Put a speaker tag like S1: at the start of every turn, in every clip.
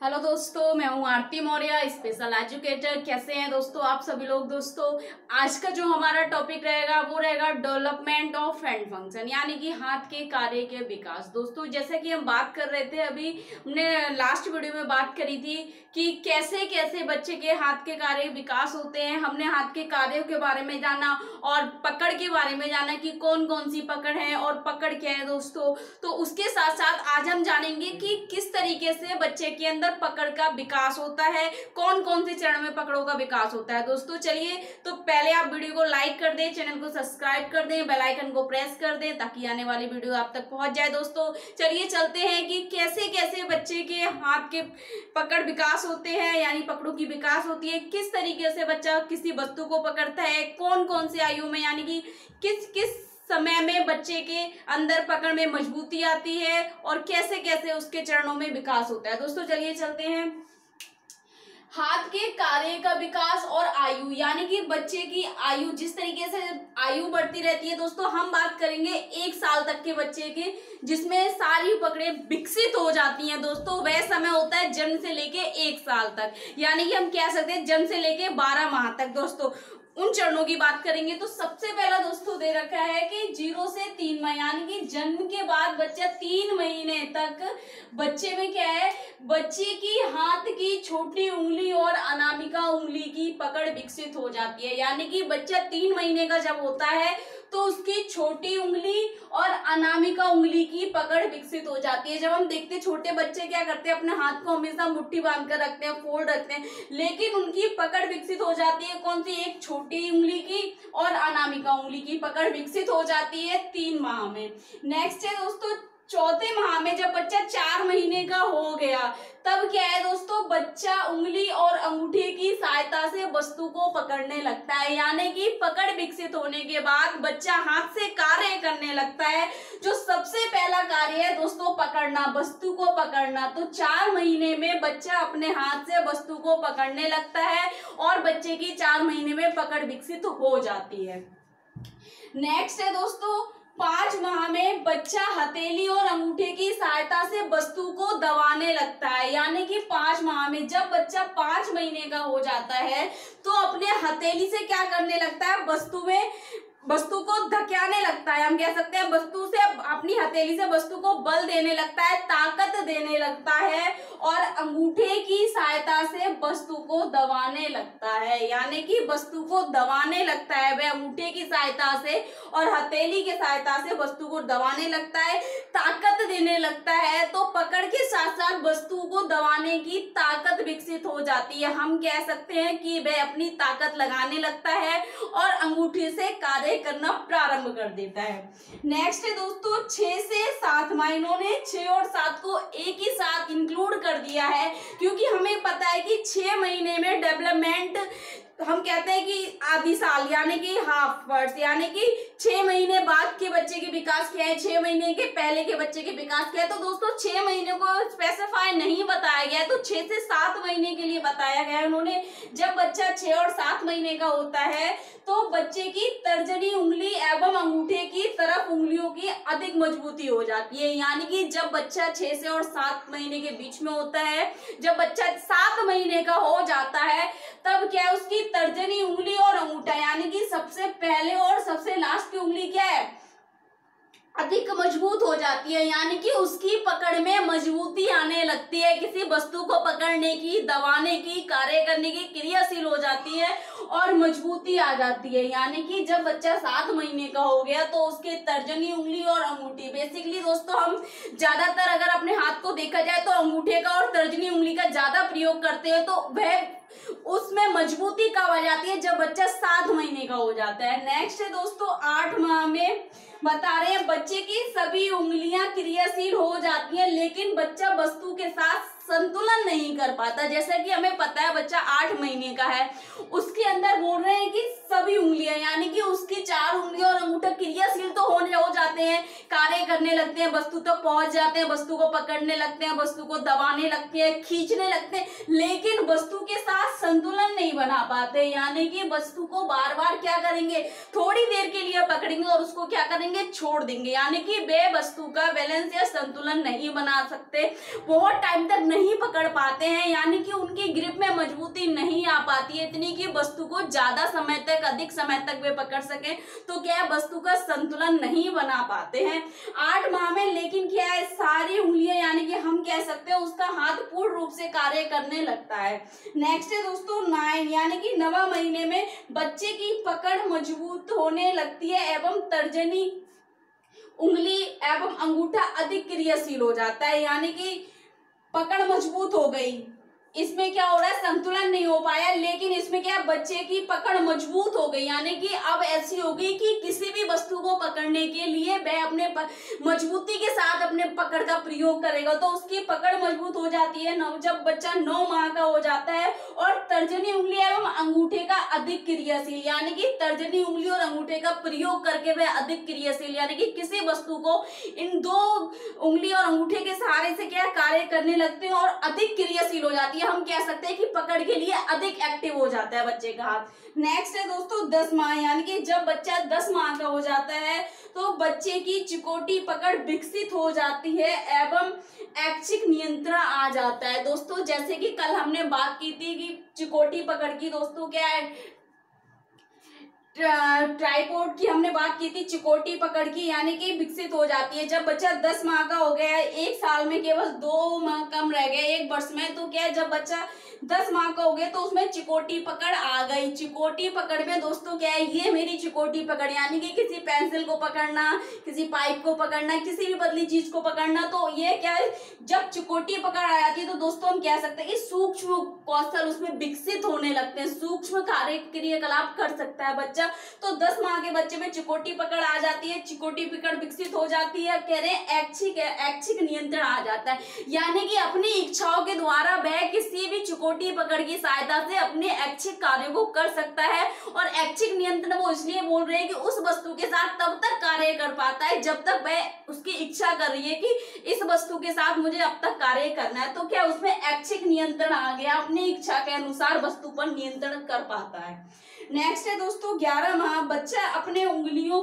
S1: Hello दोस्तों, मैं हूं आरती मौर्य, स्पेशल एजुकेटर। कैसे हैं दोस्तों आप सभी लोग। दोस्तों आज का जो हमारा टॉपिक रहेगा वो रहेगा डेवलपमेंट ऑफ हैंड फंक्शन, यानी कि हाथ के कार्य के विकास। दोस्तों जैसे कि हम बात कर रहे थे, अभी हमने लास्ट वीडियो में बात करी थी कि कैसे कैसे बच्चे के हाथ के कार्य विकास होते हैं। हमने हाथ के कार्यों के बारे में जाना और पकड़ के बारे में जाना कि कौन कौन सी पकड़ है और पकड़ क्या है दोस्तों। तो उसके साथ साथ आज हम जानेंगे कि किस तरीके से बच्चे के अंदर पकड़ का विकास होता है, कौन कौन से चरण में पकड़ों का विकास होता है। दोस्तों चलिए, तो पहले आप वीडियो को लाइक कर दें, चैनल को सब्सक्राइब कर दें, बेल आइकन को प्रेस कर दें ताकि आने वाली वीडियो आप तक पहुंच जाए। दोस्तों चलिए चलते हैं कि कैसे कैसे बच्चे के हाथ के पकड़ विकास होते हैं, यानी पकड़ों की विकास होती है, किस तरीके से बच्चा किसी वस्तु को पकड़ता है, कौन कौन से आयु में, यानी कि किस किस समय में बच्चे के अंदर पकड़ में मजबूती आती है और कैसे कैसे उसके चरणों में विकास होता है। दोस्तों चलिए चलते हैं। हाथ के कार्य का विकास और आयु, यानी कि बच्चे की आयु, जिस तरीके से आयु बढ़ती रहती है दोस्तों, हम बात करेंगे 1 साल तक के बच्चे की, जिसमें सारी पकड़े विकसित हो जाती हैं। दोस्तों वह समय होता है जन्म से लेके 1 साल तक, यानी कि हम कह सकते हैं जन्म से लेके 12 माह तक। दोस्तों उन चरणों की बात करेंगे तो सबसे पहला दोस्तों दे रखा है कि 0 से 3 माह, यानी कि जन्म के बाद बच्चा 3 महीने तक बच्चे में क्या है, बच्चे की हाथ की छोटी उंगली और अनामिका उंगली की पकड़ विकसित हो जाती है। यानी कि बच्चा 3 महीने का जब होता है तो उसकी छोटी उंगली और अनामिका उंगली की पकड़ विकसित हो जाती है। जब हम देखते हैं छोटे बच्चे क्या करते हैं, अपने हाथ को हमेशा मुट्ठी बांध कर रखते हैं, फोल्ड रखते हैं, लेकिन उनकी पकड़ विकसित हो जाती है कौन सी, एक छोटी उंगली की और अनामिका उंगली की पकड़ विकसित हो जाती है 3 माह में। नेक्स्ट है दोस्तों 4थे माह में, जब बच्चा 4 महीने का हो गया तब क्या है दोस्तों, बच्चा उंगली और अंगूठे की सहायता से वस्तु को पकड़ने लगता है। यानी कि पकड़ विकसित होने के बाद बच्चा हाथ से कार्य करने लगता है। जो सबसे पहला कार्य है दोस्तों पकड़ना, वस्तु को पकड़ना। तो 4 महीने में बच्चा अपने हाथ से वस्तु को पकड़ने लगता है और बच्चे की 4 महीने में पकड़ विकसित हो जाती है। नेक्स्ट है दोस्तों 5 माह में बच्चा हथेली और अंगूठे की सहायता से वस्तु को दबाने लगता है। यानी कि 5 माह में जब बच्चा 5 महीने का हो जाता है तो अपने हथेली से क्या करने लगता है, वस्तु को धक्याने लगता है। हम कह सकते हैं वस्तु से, अपनी हथेली से वस्तु को बल देने लगता है, ताकत देने लगता है और अंगूठे की सहायता से वस्तु को दबाने लगता है। यानी कि वस्तु को दबाने लगता है वह अंगूठे की सहायता से और हथेली की सहायता से वस्तु को दबाने लगता है, ताकत देने लगता है। तो पकड़ के साथ साथ वस्तु को दबाने की ताकत विकसित हो जाती है। हम कह सकते हैं कि वह अपनी ताकत लगाने लगता है और अंगूठे से कार्य करना प्रारंभ कर देता है। नेक्स्ट है दोस्तों 6 से 7 माह, इन्होंने 6 और 7 को एक ही साथ इंक्लूड कर दिया है क्योंकि हमें पता है कि 6 महीने में डेवलपमेंट, हम कहते हैं कि आधी साल यानी कि हाफ वर्ष, यानी कि 6 महीने बाद के बच्चे के विकास क्या है, 6 महीने के पहले के बच्चे के विकास क्या है। तो दोस्तों 6 महीने को स्पेसिफाई नहीं बताया गया है, तो 6 से 7 महीने के लिए बताया गया है उन्होंने। जब बच्चा 6 और 7 महीने का होता है तो बच्चे की तर्जनी उंगली एवं अंगूठे की तरफ उंगलियों की अधिक मजबूती हो जाती है। यानी कि जब बच्चा 6 से और 7 महीने के बीच में होता है, जब बच्चा 7 महीने का हो जाता है तब क्या है, उसकी तर्जनी उंगली और अंगूठा, यानी कि सबसे पहले और सबसे लास्ट की उंगली क्या है, अधिक मजबूत हो जाती है। यानी कि उसकी पकड़ में मजबूती आने लगती है, किसी वस्तु को पकड़ने की, दबाने की, कार्य करने की, क्रियाशील हो जाती है और मजबूती आ जाती है। यानी कि जब बच्चा 7 महीने का हो गया तो उसके तर्जनी उंगली और अंगूठी, बेसिकली दोस्तों हम ज्यादातर अगर अपने हाथ को देखा जाए तो अंगूठे का और तर्जनी उंगली का ज्यादा प्रयोग करते हैं, तो वह उसमें मजबूती कब आ जाती है, जब बच्चा 7 महीने का हो जाता है। नेक्स्ट है दोस्तों 8 माह में, बता रहे हैं बच्चे की सभी उंगलियां क्रियाशील हो जाती हैं लेकिन बच्चा वस्तु के साथ संतुलन नहीं कर पाता। जैसा कि हमें पता है बच्चा 8 महीने का है, उसके अंदर बोल रहे हैं कि सभी उंगलियां, यानी कि उसकी 4 उंगलियां और अंगूठा क्रियाशील तो हो जाते हैं, कार्य करने लगते हैं, वस्तु तक पहुंच जाते हैं, वस्तु को पकड़ने लगते हैं, वस्तु को दबाने लगते हैं, खींचने लगते हैं, लेकिन वस्तु के साथ संतुलन नहीं बना पाते। यानी कि वस्तु को बार बार क्या करेंगे, थोड़ी देर के लिए पकड़ेंगे और उसको क्या करेंगे, देंगे, छोड़ देंगे, यानी कि वे वस्तु का बैलेंस या संतुलन नहीं बना सकते, बहुत टाइम तक नहीं पकड़ पाते हैं, यानी कि उनकी ग्रिप में मजबूती नहीं आ पाती है इतनी कि वस्तु को ज्यादा समय तक, अधिक समय तक वे पकड़ सके। तो क्या है, वस्तु का संतुलन नहीं बना पाते हैं 8 माह में। लेकिन क्या है, सारी उंगलियां यानी कि हम कह सकते हैं उसका हाथ पूर्ण रूप से कार्य करने लगता है। नेक्स्ट है दोस्तों 9, यानी कि 9वां महीने में बच्चे की पकड़ मजबूत होने लगती है एवं तर्जनी उंगली एवं अंगूठा अधिक क्रियाशील हो जाता है, यानी कि पकड़ मजबूत हो गई। इसमें क्या हो रहा है, संतुलन नहीं हो पाया, लेकिन इसमें क्या, बच्चे की पकड़ मजबूत हो गई, यानी कि अब ऐसी होगी कि किसी भी वस्तु को पकड़ने के लिए वह अपने मजबूती के साथ अपने पकड़ का प्रयोग करेगा, तो उसकी पकड़ मजबूत हो जाती है जब बच्चा 9 माह का हो जाता है। और तर्जनी उंगली एवं अंगूठे का अधिक क्रियाशील, यानी कि तर्जनी उंगली और अंगूठे का प्रयोग करके वह अधिक क्रियाशील, यानी कि किसी वस्तु को इन 2 उंगली और अंगूठे के सहारे से क्या कार्य करने लगते हैं और अधिक क्रियाशील हो जाती है। हम कह सकते हैं कि पकड़ के लिए अधिक एक्टिव हो जाता है बच्चे का हाथ। नेक्स्ट है दोस्तों 10 माह, यानी कि जब बच्चा 10 माह का हो जाता है तो बच्चे की चिकोटी पकड़ विकसित हो जाती है एवं ऐच्छिक नियंत्रण आ जाता है। दोस्तों जैसे कि कल हमने बात की थी कि चिकोटी पकड़ की दोस्तों क्या है, ट्राइपॉड की हमने बात की थी, चिकोटी पकड़ की यानी कि विकसित हो जाती है जब बच्चा 10 माह का हो गया है। 1 साल में केवल 2 माह कम रह गए 1 वर्ष में, तो क्या है, जब बच्चा 10 माह का हो गया तो उसमें चिकोटी पकड़ आ गई। चिकोटी पकड़ में दोस्तों क्या है, ये मेरी चिकोटी पकड़, यानी कि किसी पेंसिल को पकड़ना, किसी पाइप को पकड़ना, किसी भी पतली चीज को पकड़ना, तो ये क्या है, जब चिकोटी पकड़ आ जाती है तो दोस्तों हम कह सकते हैं कि सूक्ष्म कौशल उसमें विकसित होने लगते हैं, सूक्ष्म कार्य क्रियाकलाप कर सकता है बच्चा। तो 10 माह के बच्चे में चिकोटी पकड़ आ जाती है, चिकोटी पकड़ विकसित हो जाती है, कह रहे हैं ऐच्छिक नियंत्रण आ जाता है, यानी कि अपनी इच्छाओं के द्वारा वह किसी भी चिकोटी पकड़ की सहायता से अपने ऐच्छिक कार्यों को कर सकता है। और ऐच्छिक नियंत्रण वो इसलिए बोल रहे हैं कि उस वस्तु के साथ तब तक कार्य कर पाता है जब तक वह उसकी इच्छा कर रही है कि इस वस्तु के साथ मुझे अब तक कार्य करना है, तो क्या उसमें ऐच्छिक नियंत्रण आ गया, अपनी इच्छा के अनुसार वस्तु पर नियंत्रण कर पाता है। नेक्स्ट है दोस्तों 11 माह, बच्चा अपने उंगलियों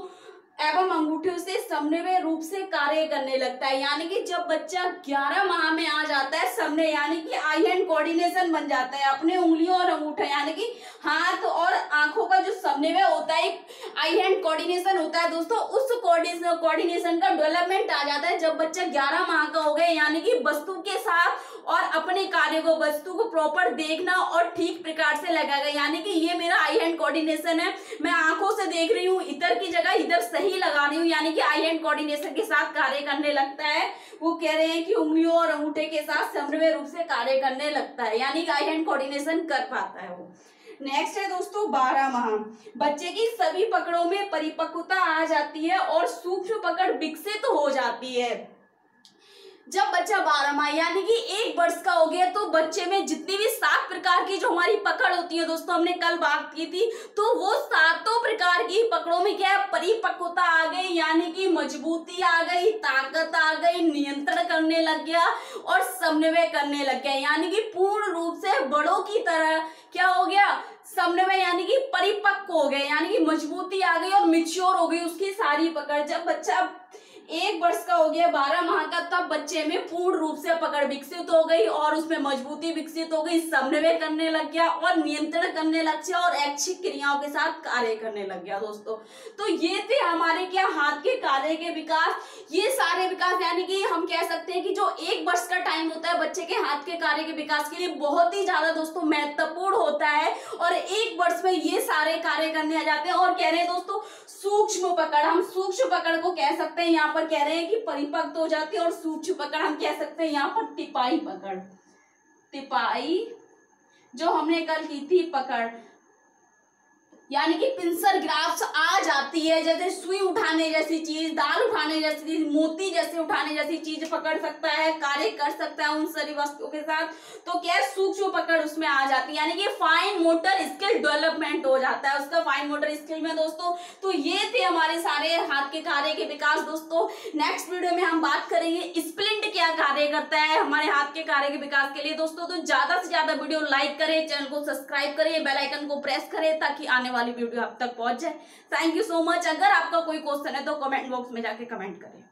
S1: एवं अंगूठों से समन्वय रूप से कार्य करने लगता है, यानी कि जब बच्चा 11 माह में आ जाता है समन्वय, यानी कि आई हैंड कोऑर्डिनेशन बन जाता है, अपने उंगलियों और अंगूठा यानी कि हाथ और आंखों का जो समन्वय होता है, आई हैंड कोऑर्डिनेशन होता है दोस्तों, उस कोऑर्डिनेशन का डेवलपमेंट आ जाता है जब बच्चा 11 माह का हो गया, यानी कि वस्तु के साथ और अपने कार्य को, वस्तु को प्रॉपर देखना और ठीक प्रकार से लगाएगा, यानी कि ये मेरा आई हैंड कोऑर्डिनेशन है, मैं आंखों से देख रही हूँ, इधर की जगह इधर सही लगा रही हूँ, यानी कि आई हैंड कोऑर्डिनेशन के साथ कार्य करने लगता है। वो कह रहे हैं कि उंगलियों और अंगूठे के साथ समन्वय रूप से कार्य करने लगता है, यानी कि आई हैंड कोऑर्डिनेशन कर पाता है वो। नेक्स्ट है दोस्तों 12 माह, बच्चे की सभी पकड़ों में परिपक्वता आ जाती है और सूक्ष्म पकड़ विकसित हो जाती है। जब बच्चा 12 माह यानी कि 1 वर्ष का हो गया तो बच्चे में जितनी भी 7 प्रकार की जो हमारी पकड़ होती है दोस्तों, हमने कल बात की थी, तो वो 7 प्रकार की पकड़ों में क्या है, परिपक्वता आ गई, यानी कि मजबूती आ गई, ताकत आ गई, नियंत्रण करने लग गया और समन्वय करने लग गया, यानी कि पूर्ण रूप से बड़ों की तरह क्या हो गया, समन्वय यानी कि परिपक्व हो गए, यानी कि मजबूती आ गई और मैच्योर हो गई उसकी सारी पकड़। जब बच्चा 1 वर्ष का हो गया 12 माह का, तब बच्चे में पूर्ण रूप से पकड़ विकसित हो गई और उसमें मजबूती विकसित हो गई, समन्वय करने लग गया और नियंत्रण करने लग गया और ऐच्छिक क्रियाओं के साथ कार्य करने लग गया दोस्तों। तो ये थे हमारे क्या हाथ के कार्य के विकास, ये सारे विकास, यानी कि हम कह सकते हैं कि जो 1 वर्ष का टाइम होता है बच्चे के हाथ के कार्य के विकास के लिए बहुत ही ज्यादा दोस्तों महत्वपूर्ण होता है और 1 वर्ष में ये सारे कार्य करने आ जाते हैं। और कह रहे हैं दोस्तों सूक्ष्म पकड़, हम सूक्ष्म पकड़ को कह सकते हैं, यहाँ पर कह रहे हैं कि परिपक्व हो जाती है, और सूक्ष्म पकड़ हम कह सकते हैं यहाँ पर टिपाई पकड़, टिपाई जो हमने कल की थी पकड़, यानी कि पिंसर ग्राफ्स आ जाती है, जैसे सुई उठाने जैसी चीज, दाल उठाने जैसी चीज, मोती जैसे उठाने जैसी चीज पकड़ सकता है, कार्य कर सकता है उन सारी वस्तुओं के साथ, तो क्या सूक्ष्म पकड़ उसमें आ जाती है, यानी कि फाइन मोटर स्किल डेवलपमेंट हो जाता है उसका फाइन मोटर स्किल में दोस्तों। तो ये थे हमारे सारे हाथ के कार्य के विकास दोस्तों। नेक्स्ट वीडियो में हम बात करेंगे स्प्लिंट क्या क्या कार्य करता है हमारे हाथ के कार्य के विकास के लिए दोस्तों। तो ज्यादा से ज्यादा वीडियो लाइक करें, चैनल को सब्सक्राइब करें, बेल आइकन को प्रेस करें ताकि आने वाली वीडियो आप तक पहुंच जाए। Thank you so much. अगर आपका कोई क्वेश्चन है तो कमेंट बॉक्स में जाके कमेंट करें।